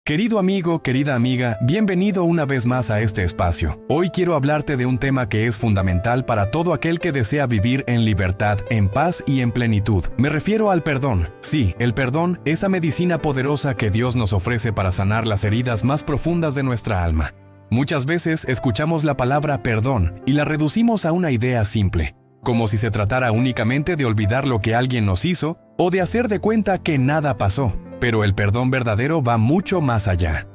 Querido amigo, querida amiga, bienvenido una vez más a este espacio. Hoy quiero hablarte de un tema que es fundamental para todo aquel que desea vivir en libertad, en paz y en plenitud. Me refiero al perdón. Sí, el perdón, esa medicina poderosa que Dios nos ofrece para sanar las heridas más profundas de nuestra alma. Muchas veces escuchamos la palabra perdón y la reducimos a una idea simple, como si se tratara únicamente de olvidar lo que alguien nos hizo o de hacer de cuenta que nada pasó. Pero el perdón verdadero va mucho más allá.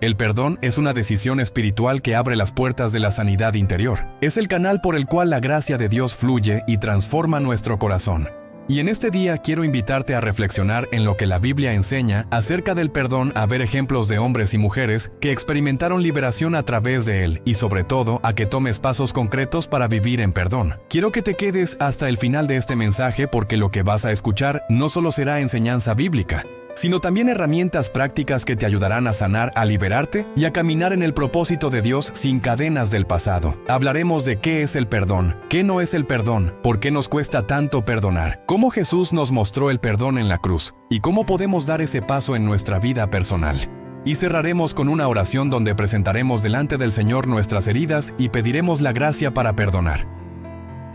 El perdón es una decisión espiritual que abre las puertas de la sanidad interior. Es el canal por el cual la gracia de Dios fluye y transforma nuestro corazón. Y en este día quiero invitarte a reflexionar en lo que la Biblia enseña acerca del perdón, a ver ejemplos de hombres y mujeres que experimentaron liberación a través de él y sobre todo a que tomes pasos concretos para vivir en perdón. Quiero que te quedes hasta el final de este mensaje porque lo que vas a escuchar no solo será enseñanza bíblica, sino también herramientas prácticas que te ayudarán a sanar, a liberarte y a caminar en el propósito de Dios sin cadenas del pasado. Hablaremos de qué es el perdón, qué no es el perdón, por qué nos cuesta tanto perdonar, cómo Jesús nos mostró el perdón en la cruz y cómo podemos dar ese paso en nuestra vida personal. Y cerraremos con una oración donde presentaremos delante del Señor nuestras heridas y pediremos la gracia para perdonar.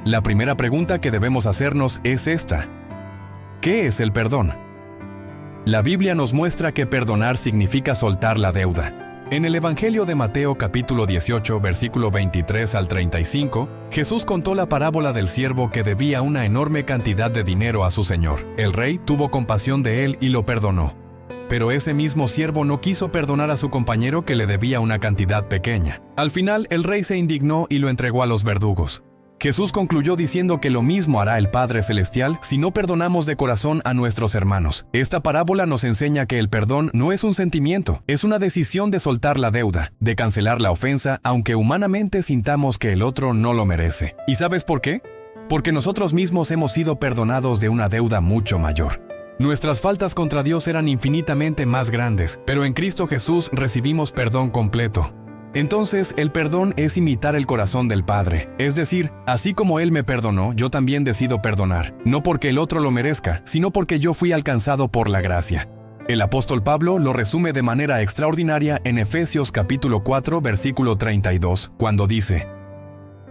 La primera pregunta que debemos hacernos es esta: ¿qué es el perdón? La Biblia nos muestra que perdonar significa soltar la deuda. En el Evangelio de Mateo capítulo 18, versículo 23 al 35, Jesús contó la parábola del siervo que debía una enorme cantidad de dinero a su señor. El rey tuvo compasión de él y lo perdonó. Pero ese mismo siervo no quiso perdonar a su compañero que le debía una cantidad pequeña. Al final, el rey se indignó y lo entregó a los verdugos. Jesús concluyó diciendo que lo mismo hará el Padre Celestial si no perdonamos de corazón a nuestros hermanos. Esta parábola nos enseña que el perdón no es un sentimiento, es una decisión de soltar la deuda, de cancelar la ofensa, aunque humanamente sintamos que el otro no lo merece. ¿Y sabes por qué? Porque nosotros mismos hemos sido perdonados de una deuda mucho mayor. Nuestras faltas contra Dios eran infinitamente más grandes, pero en Cristo Jesús recibimos perdón completo. Entonces, el perdón es imitar el corazón del Padre. Es decir, así como Él me perdonó, yo también decido perdonar. No porque el otro lo merezca, sino porque yo fui alcanzado por la gracia. El apóstol Pablo lo resume de manera extraordinaria en Efesios capítulo 4, versículo 32, cuando dice: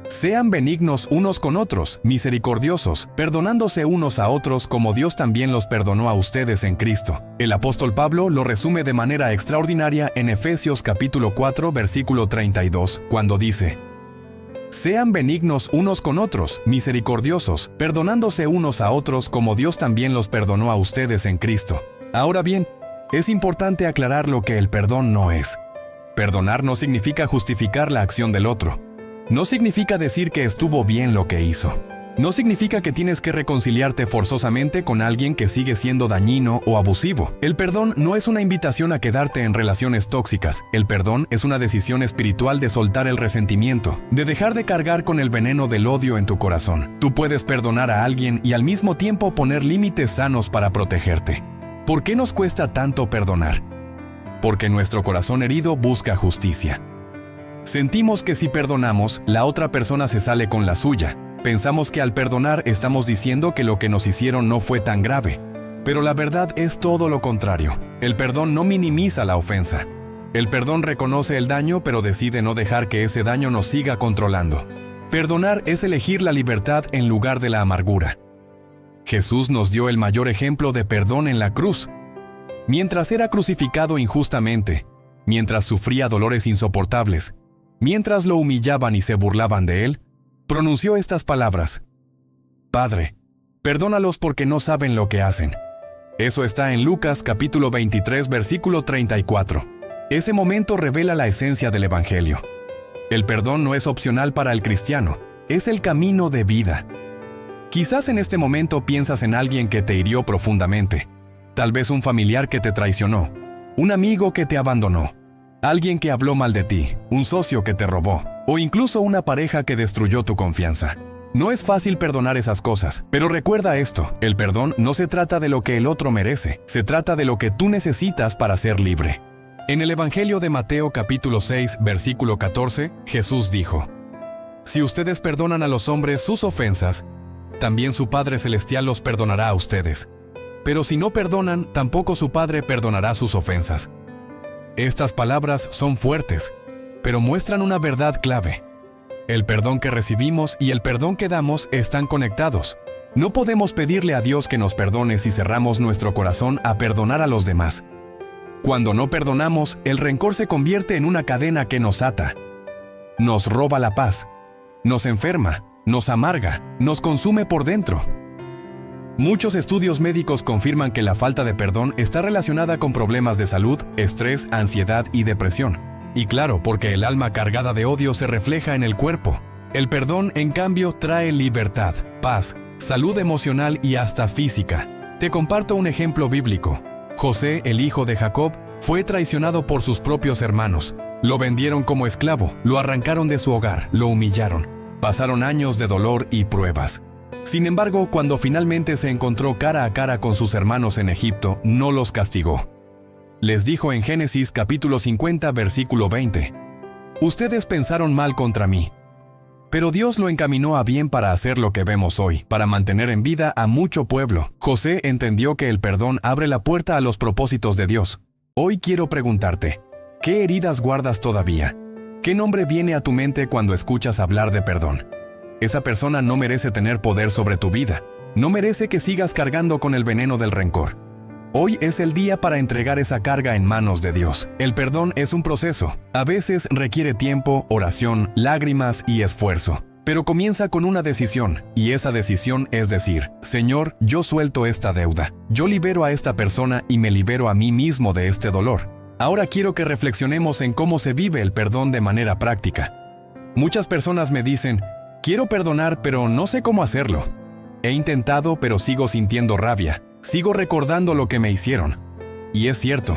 «Sean benignos unos con otros, misericordiosos, perdonándose unos a otros como Dios también los perdonó a ustedes en Cristo». El apóstol Pablo lo resume de manera extraordinaria en Efesios capítulo 4, versículo 32, cuando dice: «Sean benignos unos con otros, misericordiosos, perdonándose unos a otros como Dios también los perdonó a ustedes en Cristo». Ahora bien, es importante aclarar lo que el perdón no es. Perdonar no significa justificar la acción del otro. No significa decir que estuvo bien lo que hizo. No significa que tienes que reconciliarte forzosamente con alguien que sigue siendo dañino o abusivo. El perdón no es una invitación a quedarte en relaciones tóxicas. El perdón es una decisión espiritual de soltar el resentimiento, de dejar de cargar con el veneno del odio en tu corazón. Tú puedes perdonar a alguien y al mismo tiempo poner límites sanos para protegerte. ¿Por qué nos cuesta tanto perdonar? Porque nuestro corazón herido busca justicia. Sentimos que si perdonamos, la otra persona se sale con la suya. Pensamos que al perdonar estamos diciendo que lo que nos hicieron no fue tan grave. Pero la verdad es todo lo contrario. El perdón no minimiza la ofensa. El perdón reconoce el daño, pero decide no dejar que ese daño nos siga controlando. Perdonar es elegir la libertad en lugar de la amargura. Jesús nos dio el mayor ejemplo de perdón en la cruz. Mientras era crucificado injustamente, mientras sufría dolores insoportables, mientras lo humillaban y se burlaban de él, pronunció estas palabras: «Padre, perdónalos porque no saben lo que hacen». Eso está en Lucas capítulo 23, versículo 34. Ese momento revela la esencia del Evangelio. El perdón no es opcional para el cristiano, es el camino de vida. Quizás en este momento piensas en alguien que te hirió profundamente, tal vez un familiar que te traicionó, un amigo que te abandonó, alguien que habló mal de ti, un socio que te robó, o incluso una pareja que destruyó tu confianza. No es fácil perdonar esas cosas, pero recuerda esto: el perdón no se trata de lo que el otro merece, se trata de lo que tú necesitas para ser libre. En el Evangelio de Mateo capítulo 6, versículo 14, Jesús dijo: «Si ustedes perdonan a los hombres sus ofensas, también su Padre Celestial los perdonará a ustedes. Pero si no perdonan, tampoco su Padre perdonará sus ofensas». Estas palabras son fuertes, pero muestran una verdad clave. El perdón que recibimos y el perdón que damos están conectados. No podemos pedirle a Dios que nos perdone si cerramos nuestro corazón a perdonar a los demás. Cuando no perdonamos, el rencor se convierte en una cadena que nos ata. Nos roba la paz, nos enferma, nos amarga, nos consume por dentro. Muchos estudios médicos confirman que la falta de perdón está relacionada con problemas de salud, estrés, ansiedad y depresión. Y claro, porque el alma cargada de odio se refleja en el cuerpo. El perdón, en cambio, trae libertad, paz, salud emocional y hasta física. Te comparto un ejemplo bíblico. José, el hijo de Jacob, fue traicionado por sus propios hermanos. Lo vendieron como esclavo, lo arrancaron de su hogar, lo humillaron. Pasaron años de dolor y pruebas. Sin embargo, cuando finalmente se encontró cara a cara con sus hermanos en Egipto, no los castigó. Les dijo en Génesis capítulo 50, versículo 20: «Ustedes pensaron mal contra mí, pero Dios lo encaminó a bien para hacer lo que vemos hoy, para mantener en vida a mucho pueblo». José entendió que el perdón abre la puerta a los propósitos de Dios. Hoy quiero preguntarte, ¿qué heridas guardas todavía? ¿Qué nombre viene a tu mente cuando escuchas hablar de perdón? Esa persona no merece tener poder sobre tu vida. No merece que sigas cargando con el veneno del rencor. Hoy es el día para entregar esa carga en manos de Dios. El perdón es un proceso. A veces requiere tiempo, oración, lágrimas y esfuerzo. Pero comienza con una decisión, y esa decisión es decir: Señor, yo suelto esta deuda. Yo libero a esta persona y me libero a mí mismo de este dolor. Ahora quiero que reflexionemos en cómo se vive el perdón de manera práctica. Muchas personas me dicen: quiero perdonar, pero no sé cómo hacerlo. He intentado, pero sigo sintiendo rabia. Sigo recordando lo que me hicieron. Y es cierto,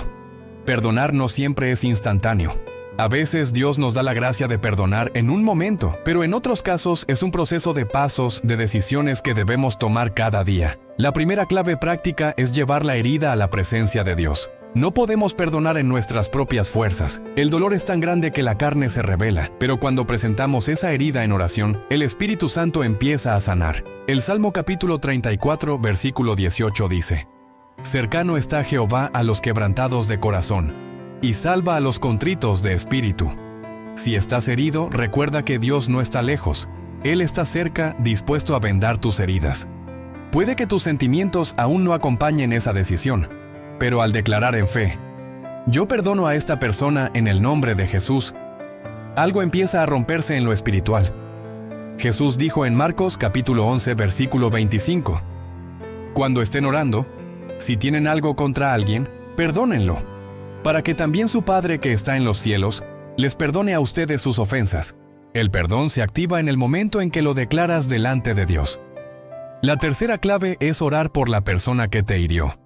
perdonar no siempre es instantáneo. A veces Dios nos da la gracia de perdonar en un momento, pero en otros casos es un proceso de pasos, de decisiones que debemos tomar cada día. La primera clave práctica es llevar la herida a la presencia de Dios. No podemos perdonar en nuestras propias fuerzas. El dolor es tan grande que la carne se revela, pero cuando presentamos esa herida en oración, el Espíritu Santo empieza a sanar. El Salmo capítulo 34, versículo 18 dice: «Cercano está Jehová a los quebrantados de corazón, y salva a los contritos de espíritu». Si estás herido, recuerda que Dios no está lejos. Él está cerca, dispuesto a vendar tus heridas. Puede que tus sentimientos aún no acompañen esa decisión, pero al declarar en fe: «Yo perdono a esta persona en el nombre de Jesús», algo empieza a romperse en lo espiritual. Jesús dijo en Marcos capítulo 11, versículo 25: «Cuando estén orando, si tienen algo contra alguien, perdónenlo, para que también su Padre que está en los cielos les perdone a ustedes sus ofensas». El perdón se activa en el momento en que lo declaras delante de Dios. La tercera clave es orar por la persona que te hirió.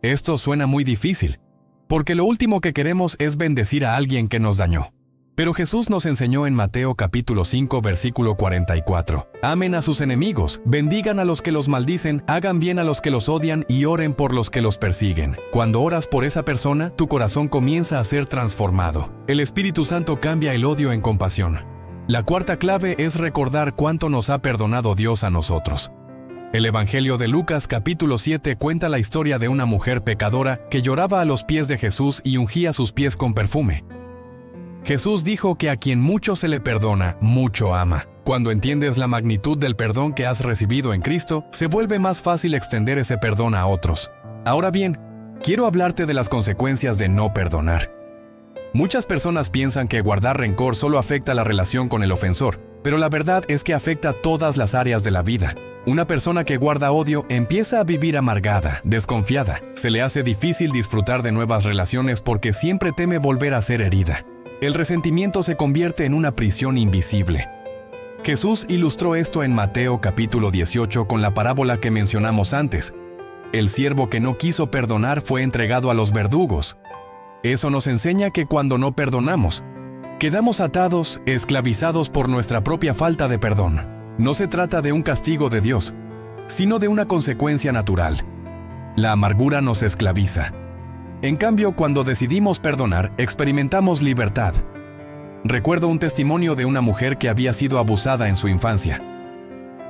Esto suena muy difícil, porque lo último que queremos es bendecir a alguien que nos dañó. Pero Jesús nos enseñó en Mateo capítulo 5, versículo 44: «Amen a sus enemigos, bendigan a los que los maldicen, hagan bien a los que los odian y oren por los que los persiguen». Cuando oras por esa persona, tu corazón comienza a ser transformado. El Espíritu Santo cambia el odio en compasión. La cuarta clave es recordar cuánto nos ha perdonado Dios a nosotros. El Evangelio de Lucas capítulo 7 cuenta la historia de una mujer pecadora que lloraba a los pies de Jesús y ungía sus pies con perfume. Jesús dijo que a quien mucho se le perdona, mucho ama. Cuando entiendes la magnitud del perdón que has recibido en Cristo, se vuelve más fácil extender ese perdón a otros. Ahora bien, quiero hablarte de las consecuencias de no perdonar. Muchas personas piensan que guardar rencor solo afecta la relación con el ofensor, pero la verdad es que afecta todas las áreas de la vida. Una persona que guarda odio empieza a vivir amargada, desconfiada. Se le hace difícil disfrutar de nuevas relaciones porque siempre teme volver a ser herida. El resentimiento se convierte en una prisión invisible. Jesús ilustró esto en Mateo capítulo 18 con la parábola que mencionamos antes. El siervo que no quiso perdonar fue entregado a los verdugos. Eso nos enseña que cuando no perdonamos, quedamos atados, esclavizados por nuestra propia falta de perdón. No se trata de un castigo de Dios, sino de una consecuencia natural. La amargura nos esclaviza. En cambio, cuando decidimos perdonar, experimentamos libertad. Recuerdo un testimonio de una mujer que había sido abusada en su infancia.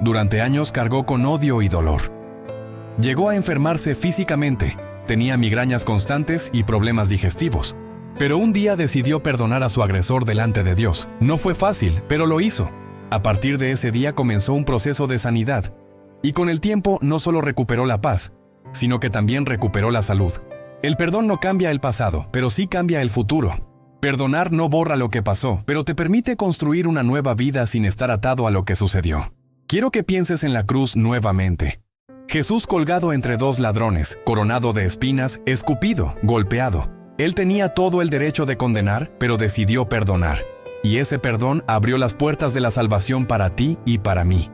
Durante años cargó con odio y dolor. Llegó a enfermarse físicamente, tenía migrañas constantes y problemas digestivos. Pero un día decidió perdonar a su agresor delante de Dios. No fue fácil, pero lo hizo. A partir de ese día comenzó un proceso de sanidad. Y con el tiempo no solo recuperó la paz, sino que también recuperó la salud. El perdón no cambia el pasado, pero sí cambia el futuro. Perdonar no borra lo que pasó, pero te permite construir una nueva vida sin estar atado a lo que sucedió. Quiero que pienses en la cruz nuevamente. Jesús colgado entre dos ladrones, coronado de espinas, escupido, golpeado. Él tenía todo el derecho de condenar, pero decidió perdonar. Y ese perdón abrió las puertas de la salvación para ti y para mí.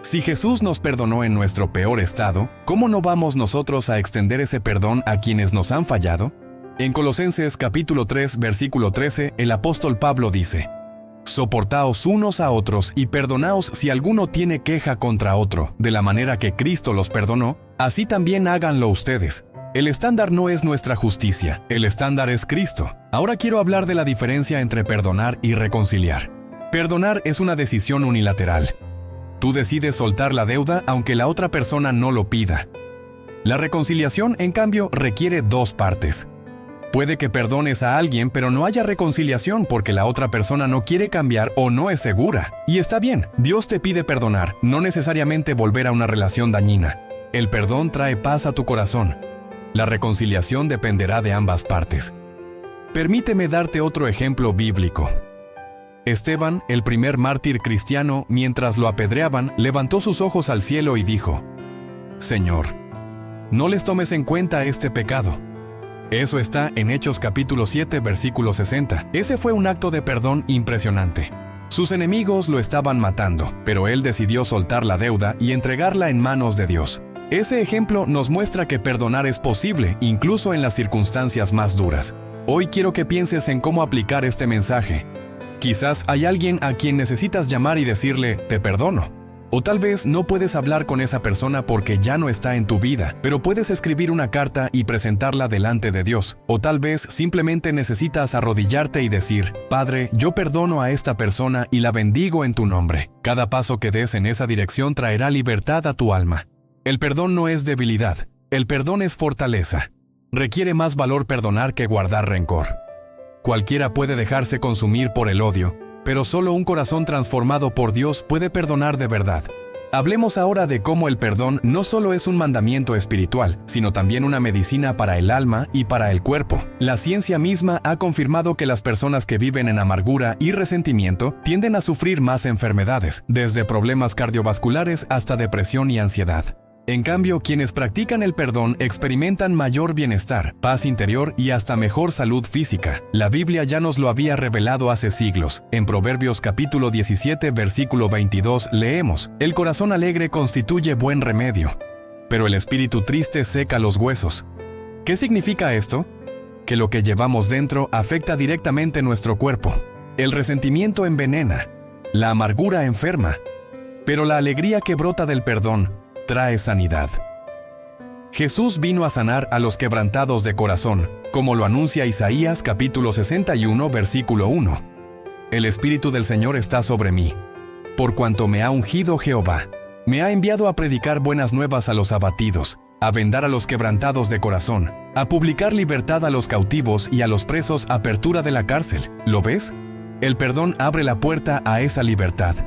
Si Jesús nos perdonó en nuestro peor estado, ¿cómo no vamos nosotros a extender ese perdón a quienes nos han fallado? En Colosenses capítulo 3, versículo 13, el apóstol Pablo dice: «Soportaos unos a otros y perdonaos si alguno tiene queja contra otro, de la manera que Cristo los perdonó, así también háganlo ustedes». El estándar no es nuestra justicia, el estándar es Cristo. Ahora quiero hablar de la diferencia entre perdonar y reconciliar. Perdonar es una decisión unilateral. Tú decides soltar la deuda aunque la otra persona no lo pida. La reconciliación, en cambio, requiere dos partes. Puede que perdones a alguien, pero no haya reconciliación porque la otra persona no quiere cambiar o no es segura. Y está bien, Dios te pide perdonar, no necesariamente volver a una relación dañina. El perdón trae paz a tu corazón. La reconciliación dependerá de ambas partes. Permíteme darte otro ejemplo bíblico. Esteban, el primer mártir cristiano, mientras lo apedreaban, levantó sus ojos al cielo y dijo: «Señor, no les tomes en cuenta este pecado». Eso está en Hechos capítulo 7, versículo 60. Ese fue un acto de perdón impresionante. Sus enemigos lo estaban matando, pero él decidió soltar la deuda y entregarla en manos de Dios. Ese ejemplo nos muestra que perdonar es posible, incluso en las circunstancias más duras. Hoy quiero que pienses en cómo aplicar este mensaje. Quizás hay alguien a quien necesitas llamar y decirle, te perdono. O tal vez no puedes hablar con esa persona porque ya no está en tu vida, pero puedes escribir una carta y presentarla delante de Dios. O tal vez simplemente necesitas arrodillarte y decir, Padre, yo perdono a esta persona y la bendigo en tu nombre. Cada paso que des en esa dirección traerá libertad a tu alma. El perdón no es debilidad, el perdón es fortaleza. Requiere más valor perdonar que guardar rencor. Cualquiera puede dejarse consumir por el odio, pero solo un corazón transformado por Dios puede perdonar de verdad. Hablemos ahora de cómo el perdón no solo es un mandamiento espiritual, sino también una medicina para el alma y para el cuerpo. La ciencia misma ha confirmado que las personas que viven en amargura y resentimiento tienden a sufrir más enfermedades, desde problemas cardiovasculares hasta depresión y ansiedad. En cambio, quienes practican el perdón experimentan mayor bienestar, paz interior y hasta mejor salud física. La Biblia ya nos lo había revelado hace siglos. En Proverbios capítulo 17, versículo 22 leemos: «El corazón alegre constituye buen remedio, pero el espíritu triste seca los huesos». ¿Qué significa esto? Que lo que llevamos dentro afecta directamente nuestro cuerpo. El resentimiento envenena, la amargura enferma, pero la alegría que brota del perdón trae sanidad. Jesús vino a sanar a los quebrantados de corazón, como lo anuncia Isaías capítulo 61, versículo 1. El Espíritu del Señor está sobre mí, por cuanto me ha ungido Jehová. Me ha enviado a predicar buenas nuevas a los abatidos, a vendar a los quebrantados de corazón, a publicar libertad a los cautivos y a los presos apertura de la cárcel. ¿Lo ves? El perdón abre la puerta a esa libertad.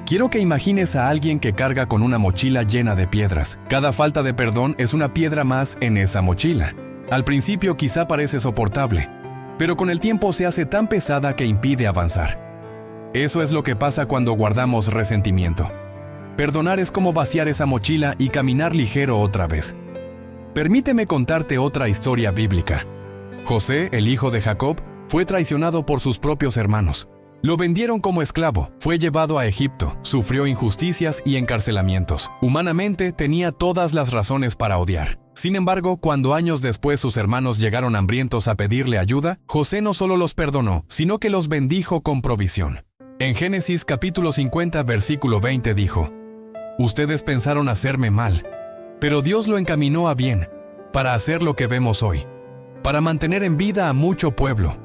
Quiero que imagines a alguien que carga con una mochila llena de piedras. Cada falta de perdón es una piedra más en esa mochila. Al principio quizá parece soportable, pero con el tiempo se hace tan pesada que impide avanzar. Eso es lo que pasa cuando guardamos resentimiento. Perdonar es como vaciar esa mochila y caminar ligero otra vez. Permíteme contarte otra historia bíblica. José, el hijo de Jacob, fue traicionado por sus propios hermanos. Lo vendieron como esclavo, fue llevado a Egipto, sufrió injusticias y encarcelamientos. Humanamente tenía todas las razones para odiar. Sin embargo, cuando años después sus hermanos llegaron hambrientos a pedirle ayuda, José no solo los perdonó, sino que los bendijo con provisión. En Génesis capítulo 50, versículo 20 dijo: «Ustedes pensaron hacerme mal, pero Dios lo encaminó a bien, para hacer lo que vemos hoy, para mantener en vida a mucho pueblo».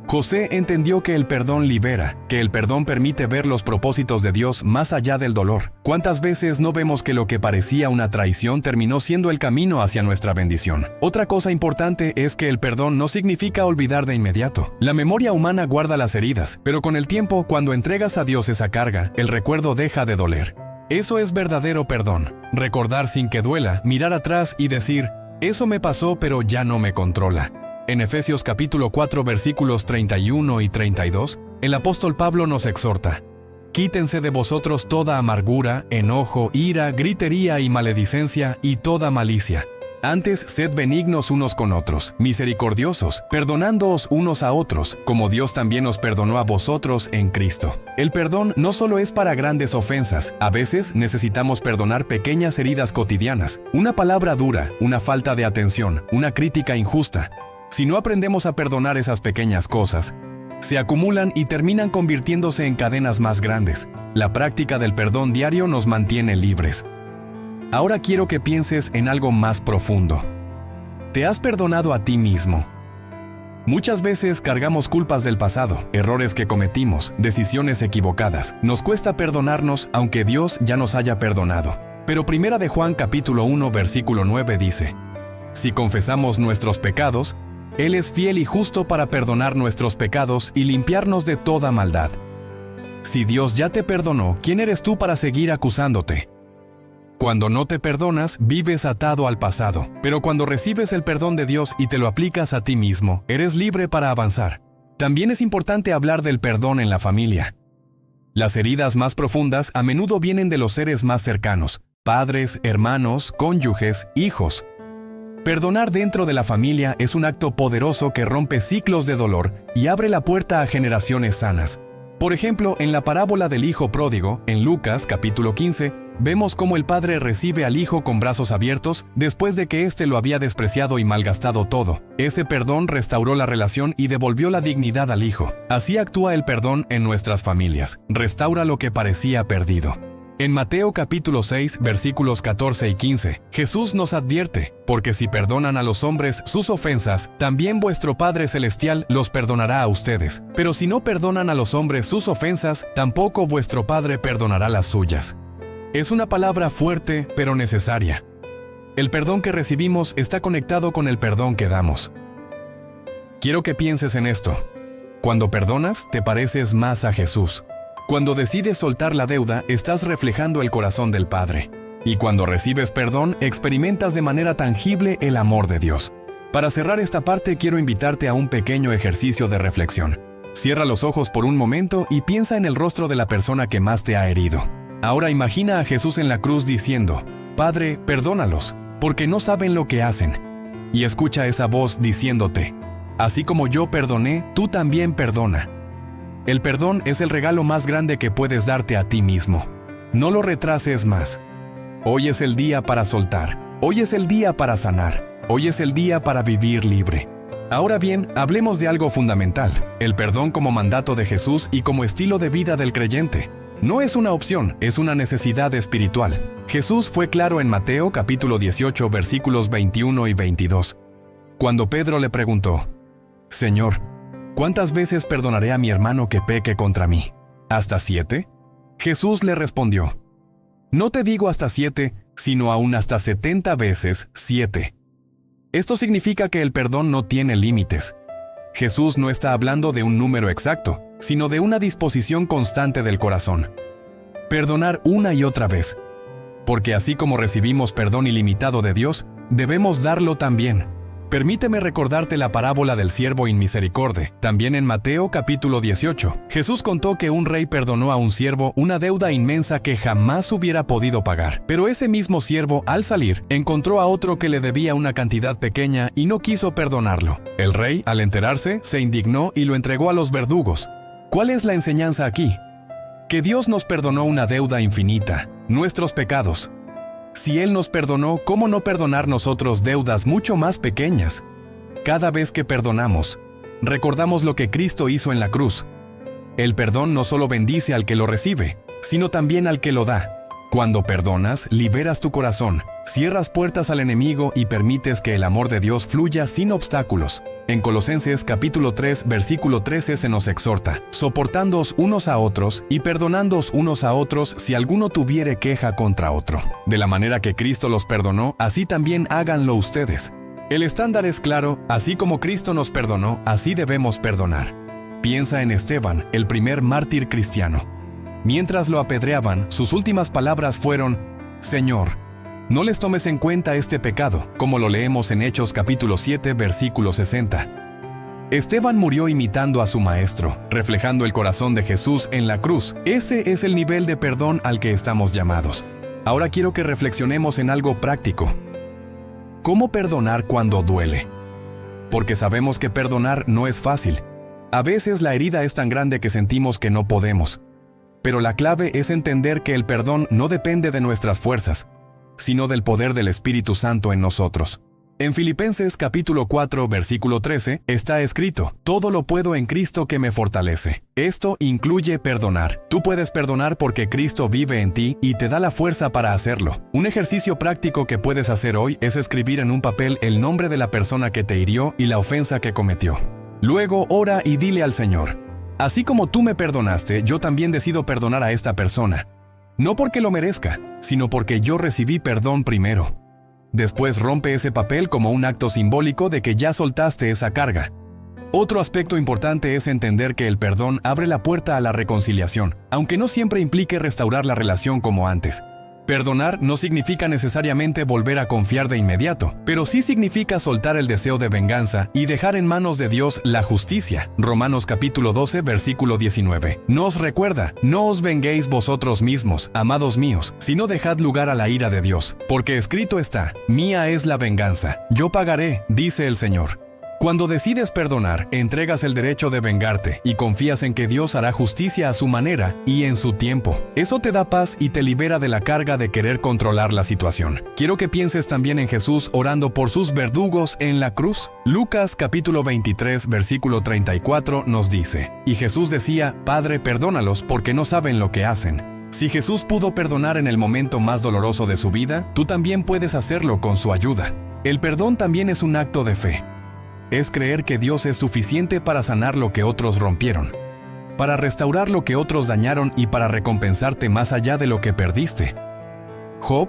José entendió que el perdón libera, que el perdón permite ver los propósitos de Dios más allá del dolor. ¿Cuántas veces no vemos que lo que parecía una traición terminó siendo el camino hacia nuestra bendición? Otra cosa importante es que el perdón no significa olvidar de inmediato. La memoria humana guarda las heridas, pero con el tiempo, cuando entregas a Dios esa carga, el recuerdo deja de doler. Eso es verdadero perdón. Recordar sin que duela, mirar atrás y decir, eso me pasó pero ya no me controla. En Efesios capítulo 4 versículos 31 y 32, el apóstol Pablo nos exhorta: quítense de vosotros toda amargura, enojo, ira, gritería y maledicencia y toda malicia. Antes sed benignos unos con otros, misericordiosos, perdonándoos unos a otros, como Dios también os perdonó a vosotros en Cristo. El perdón no solo es para grandes ofensas, a veces necesitamos perdonar pequeñas heridas cotidianas, una palabra dura, una falta de atención, una crítica injusta. Si no aprendemos a perdonar esas pequeñas cosas, se acumulan y terminan convirtiéndose en cadenas más grandes. La práctica del perdón diario nos mantiene libres. Ahora quiero que pienses en algo más profundo. ¿Te has perdonado a ti mismo? Muchas veces cargamos culpas del pasado, errores que cometimos, decisiones equivocadas. Nos cuesta perdonarnos aunque Dios ya nos haya perdonado. Pero 1 de Juan capítulo 1 versículo 9 dice: si confesamos nuestros pecados, Él es fiel y justo para perdonar nuestros pecados y limpiarnos de toda maldad. Si Dios ya te perdonó, ¿quién eres tú para seguir acusándote? Cuando no te perdonas, vives atado al pasado. Pero cuando recibes el perdón de Dios y te lo aplicas a ti mismo, eres libre para avanzar. También es importante hablar del perdón en la familia. Las heridas más profundas a menudo vienen de los seres más cercanos: padres, hermanos, cónyuges, hijos. Perdonar dentro de la familia es un acto poderoso que rompe ciclos de dolor y abre la puerta a generaciones sanas. Por ejemplo, en la parábola del hijo pródigo, en Lucas capítulo 15, vemos cómo el padre recibe al hijo con brazos abiertos después de que éste lo había despreciado y malgastado todo. Ese perdón restauró la relación y devolvió la dignidad al hijo. Así actúa el perdón en nuestras familias. Restaura lo que parecía perdido. En Mateo capítulo 6, versículos 14 y 15, Jesús nos advierte: porque si perdonan a los hombres sus ofensas, también vuestro Padre Celestial los perdonará a ustedes. Pero si no perdonan a los hombres sus ofensas, tampoco vuestro Padre perdonará las suyas. Es una palabra fuerte, pero necesaria. El perdón que recibimos está conectado con el perdón que damos. Quiero que pienses en esto. Cuando perdonas, te pareces más a Jesús. Cuando decides soltar la deuda, estás reflejando el corazón del Padre. Y cuando recibes perdón, experimentas de manera tangible el amor de Dios. Para cerrar esta parte, quiero invitarte a un pequeño ejercicio de reflexión. Cierra los ojos por un momento y piensa en el rostro de la persona que más te ha herido. Ahora imagina a Jesús en la cruz diciendo: Padre, perdónalos, porque no saben lo que hacen. Y escucha esa voz diciéndote: así como yo perdoné, tú también perdona. El perdón es el regalo más grande que puedes darte a ti mismo. No lo retrases más. Hoy es el día para soltar. Hoy es el día para sanar. Hoy es el día para vivir libre. Ahora bien, hablemos de algo fundamental: el perdón como mandato de Jesús y como estilo de vida del creyente. No es una opción, es una necesidad espiritual. Jesús fue claro en Mateo capítulo 18 versículos 21 y 22. Cuando Pedro le preguntó: Señor, ¿cuántas veces perdonaré a mi hermano que peque contra mí? ¿Hasta 7? Jesús le respondió: no te digo hasta 7, sino aún hasta 70 veces 7. Esto significa que el perdón no tiene límites. Jesús no está hablando de un número exacto, sino de una disposición constante del corazón. Perdonar una y otra vez. Porque así como recibimos perdón ilimitado de Dios, debemos darlo también. Permíteme recordarte la parábola del siervo inmisericorde. También en Mateo capítulo 18, Jesús contó que un rey perdonó a un siervo una deuda inmensa que jamás hubiera podido pagar. Pero ese mismo siervo, al salir, encontró a otro que le debía una cantidad pequeña y no quiso perdonarlo. El rey, al enterarse, se indignó y lo entregó a los verdugos. ¿Cuál es la enseñanza aquí? Que Dios nos perdonó una deuda infinita, nuestros pecados. Si Él nos perdonó, ¿cómo no perdonar nosotros deudas mucho más pequeñas? Cada vez que perdonamos, recordamos lo que Cristo hizo en la cruz. El perdón no solo bendice al que lo recibe, sino también al que lo da. Cuando perdonas, liberas tu corazón, cierras puertas al enemigo y permites que el amor de Dios fluya sin obstáculos. En Colosenses capítulo 3, versículo 13 se nos exhorta: soportándoos unos a otros y perdonándoos unos a otros si alguno tuviere queja contra otro. De la manera que Cristo los perdonó, así también háganlo ustedes. El estándar es claro: así como Cristo nos perdonó, así debemos perdonar. Piensa en Esteban, el primer mártir cristiano. Mientras lo apedreaban, sus últimas palabras fueron: Señor, no les tomes en cuenta este pecado, como lo leemos en Hechos capítulo 7, versículo 60. Esteban murió imitando a su maestro, reflejando el corazón de Jesús en la cruz. Ese es el nivel de perdón al que estamos llamados. Ahora quiero que reflexionemos en algo práctico. ¿Cómo perdonar cuando duele? Porque sabemos que perdonar no es fácil. A veces la herida es tan grande que sentimos que no podemos. Pero la clave es entender que el perdón no depende de nuestras fuerzas, sino del poder del Espíritu Santo en nosotros. En Filipenses capítulo 4, versículo 13, está escrito: todo lo puedo en Cristo que me fortalece. Esto incluye perdonar. Tú puedes perdonar porque Cristo vive en ti y te da la fuerza para hacerlo. Un ejercicio práctico que puedes hacer hoy es escribir en un papel el nombre de la persona que te hirió y la ofensa que cometió. Luego ora y dile al Señor: así como tú me perdonaste, yo también decido perdonar a esta persona. No porque lo merezca, sino porque yo recibí perdón primero. Después rompe ese papel como un acto simbólico de que ya soltaste esa carga. Otro aspecto importante es entender que el perdón abre la puerta a la reconciliación, aunque no siempre implique restaurar la relación como antes. Perdonar no significa necesariamente volver a confiar de inmediato, pero sí significa soltar el deseo de venganza y dejar en manos de Dios la justicia. Romanos capítulo 12, versículo 19. Nos recuerda: no os venguéis vosotros mismos, amados míos, sino dejad lugar a la ira de Dios. Porque escrito está: mía es la venganza, yo pagaré, dice el Señor. Cuando decides perdonar, entregas el derecho de vengarte y confías en que Dios hará justicia a su manera y en su tiempo. Eso te da paz y te libera de la carga de querer controlar la situación. Quiero que pienses también en Jesús orando por sus verdugos en la cruz. Lucas capítulo 23, versículo 34 nos dice: y Jesús decía: Padre, perdónalos porque no saben lo que hacen. Si Jesús pudo perdonar en el momento más doloroso de su vida, tú también puedes hacerlo con su ayuda. El perdón también es un acto de fe. Es creer que Dios es suficiente para sanar lo que otros rompieron, para restaurar lo que otros dañaron y para recompensarte más allá de lo que perdiste. Job,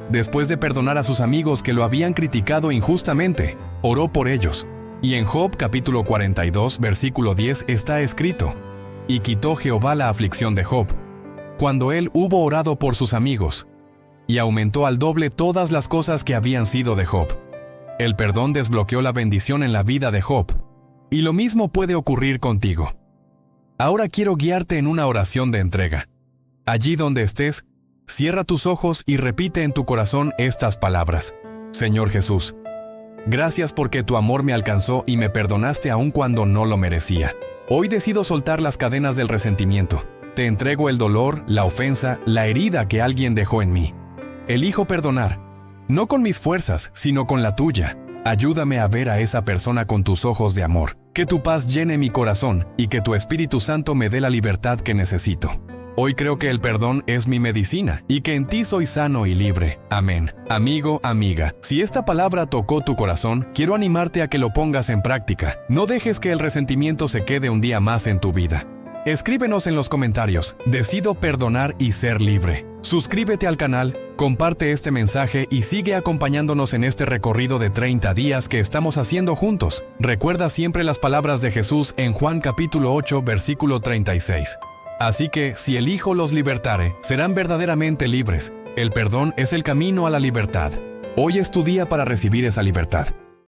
después de perdonar a sus amigos que lo habían criticado injustamente, oró por ellos. Y en Job capítulo 42, versículo 10 está escrito: y quitó Jehová la aflicción de Job, cuando él hubo orado por sus amigos, y aumentó al doble todas las cosas que habían sido de Job. El perdón desbloqueó la bendición en la vida de Job, y lo mismo puede ocurrir contigo. Ahora quiero guiarte en una oración de entrega. Allí donde estés, cierra tus ojos y repite en tu corazón estas palabras: Señor Jesús, gracias porque tu amor me alcanzó y me perdonaste aun cuando no lo merecía. Hoy decido soltar las cadenas del resentimiento. Te entrego el dolor, la ofensa, la herida que alguien dejó en mí. Elijo perdonar. No con mis fuerzas, sino con la tuya. Ayúdame a ver a esa persona con tus ojos de amor. Que tu paz llene mi corazón y que tu Espíritu Santo me dé la libertad que necesito. Hoy creo que el perdón es mi medicina y que en ti soy sano y libre. Amén. Amigo, amiga, si esta palabra tocó tu corazón, quiero animarte a que lo pongas en práctica. No dejes que el resentimiento se quede un día más en tu vida. Escríbenos en los comentarios: decido perdonar y ser libre. Suscríbete al canal, comparte este mensaje y sigue acompañándonos en este recorrido de 30 días que estamos haciendo juntos. Recuerda siempre las palabras de Jesús en Juan capítulo 8, versículo 36. Así que, si el Hijo los libertare, serán verdaderamente libres. El perdón es el camino a la libertad. Hoy es tu día para recibir esa libertad.